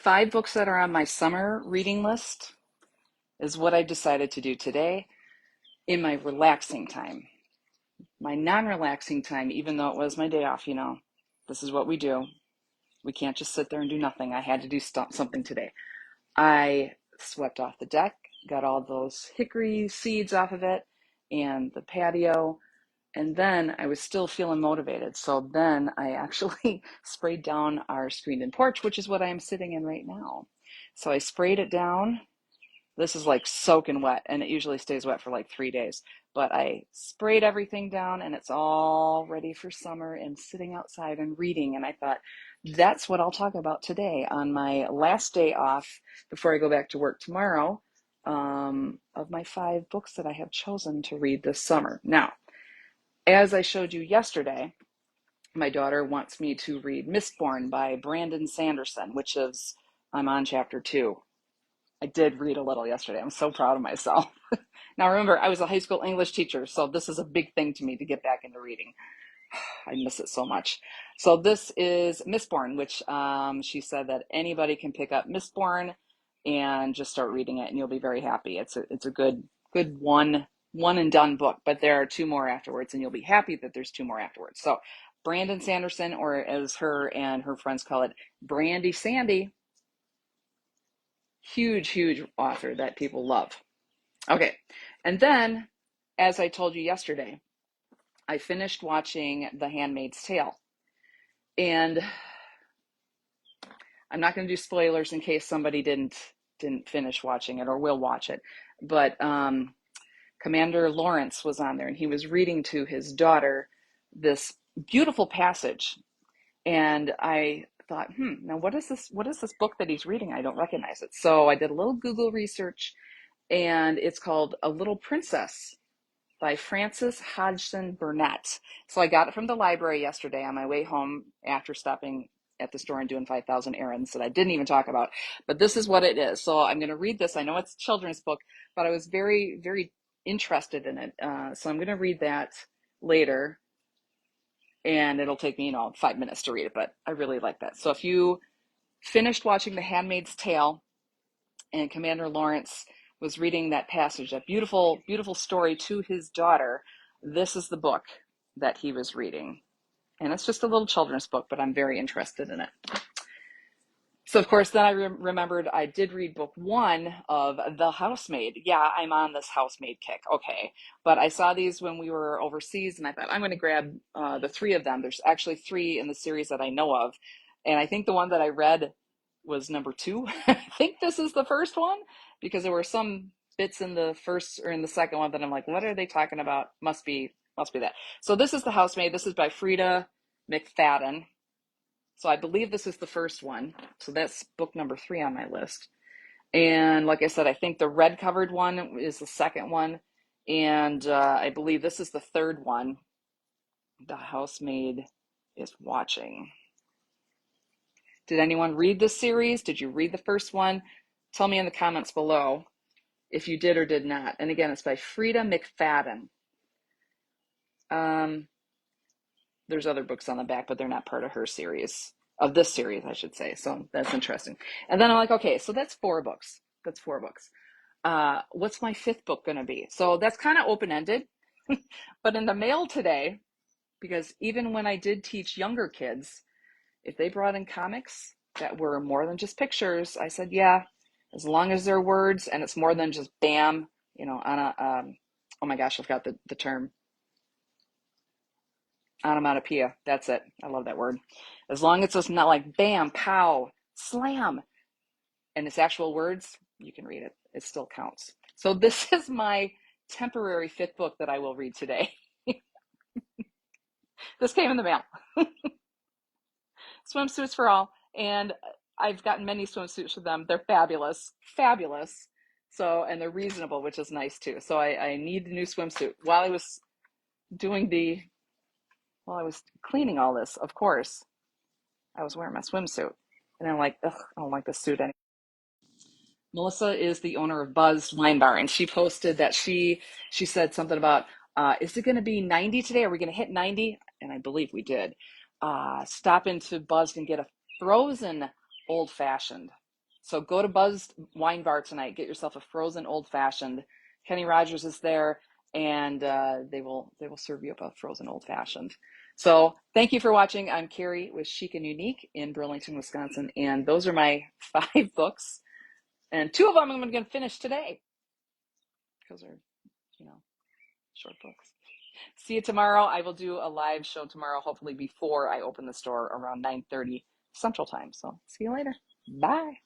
5 books that are on my summer reading list is what I decided to do today in my relaxing time. My non-relaxing time, even though it was my day off, this is what we do. We can't just sit there and do nothing. I had to do something today. I swept off the deck, got all those hickory seeds off of it and the patio, and then I was still feeling motivated. So then I actually sprayed down our screened-in porch, which is what I am sitting in right now. So I sprayed it down. This is like soaking wet, and it usually stays wet for like 3 days. But I sprayed everything down, and it's all ready for summer and sitting outside and reading. And I thought, that's what I'll talk about today on my last day off before I go back to work tomorrow, of my 5 books that I have chosen to read this summer. Now, as I showed you yesterday, my daughter wants me to read Mistborn by Brandon Sanderson, which is, I'm on chapter 2. I did read a little yesterday. I'm so proud of myself. Now remember, I was a high school English teacher, so this is a big thing to me to get back into reading. I miss it so much. So this is Mistborn, which she said that anybody can pick up Mistborn and just start reading it, and you'll be very happy. It's a good one and done book, but there are 2 more afterwards, and you'll be happy that there's 2 more afterwards. So Brandon Sanderson, or as her and her friends call it, Brandy Sandy. Huge author that people love. Okay, and then, as I told you yesterday, I finished watching The Handmaid's Tale. And I'm not going to do spoilers in case somebody didn't finish watching it or will watch it. But Commander Lawrence was on there, and he was reading to his daughter this beautiful passage. And I thought, now what is this book that he's reading? I don't recognize it. So I did a little Google research, and it's called A Little Princess by Frances Hodgson Burnett. So I got it from the library yesterday on my way home after stopping at the store and doing 5,000 errands that I didn't even talk about. But this is what it is. So I'm going to read this. I know it's a children's book, but I was very, very interested in it. So I'm going to read that later. And it'll take me, 5 minutes to read it, but I really like that. So if you finished watching The Handmaid's Tale and Commander Lawrence was reading that passage, that beautiful, beautiful story to his daughter, this is the book that he was reading. And it's just a little children's book, but I'm very interested in it. So, of course, then I remembered I did read book 1 of The Housemaid. Yeah, I'm on this housemaid kick. Okay. But I saw these when we were overseas, and I thought I'm going to grab the 3 of them. There's actually 3 in the series that I know of. And I think the one that I read was number 2. I think this is the first one, because there were some bits in the first or in the second one that I'm like, what are they talking about? Must be that. So this is The Housemaid. This is by Frida McFadden. So I believe this is the first one. So that's book number 3 on my list. And like I said, I think the red covered one is the second one. And I believe this is the third one. The Housemaid is Watching. Did anyone read this series? Did you read the first one? Tell me in the comments below if you did or did not. And again, it's by Frida McFadden. There's other books on the back, but they're not part of her series, of this series, I should say. So that's interesting. And then I'm like, okay, so that's 4 books. That's 4 books. What's my 5th book going to be? So that's kind of open-ended. But in the mail today, because even when I did teach younger kids, if they brought in comics that were more than just pictures, I said, yeah, as long as they're words and it's more than just bam, on a, oh my gosh, I forgot the term. Onomatopoeia. That's it. I love that word. As long as it's not like bam, pow, slam, and it's actual words, you can read it. It still counts. So this is my temporary 5th book that I will read today. This came in the mail. Swimsuits for all. And I've gotten many swimsuits for them. They're fabulous. Fabulous. So, and they're reasonable, which is nice too. So I need a new swimsuit. While I was cleaning all this, of course, I was wearing my swimsuit. And I'm like, ugh, I don't like this suit anymore. Melissa is the owner of Buzzed Wine Bar, and she posted that she said something about, is it going to be 90 today? Are we going to hit 90? And I believe we did. Stop into Buzzed and get a frozen old fashioned. So go to Buzzed Wine Bar tonight. Get yourself a frozen old fashioned. Kenny Rogers is there, and they will serve you up a frozen old fashioned. So thank you for watching. I'm Carrie with Chic and Unique in Burlington, Wisconsin, and those are my 5 books, and 2 of them I'm going to finish today because they're, you know, short books. See you tomorrow. I will do a live show tomorrow, hopefully before I open the store around 9:30 Central Time. So see you later. Bye.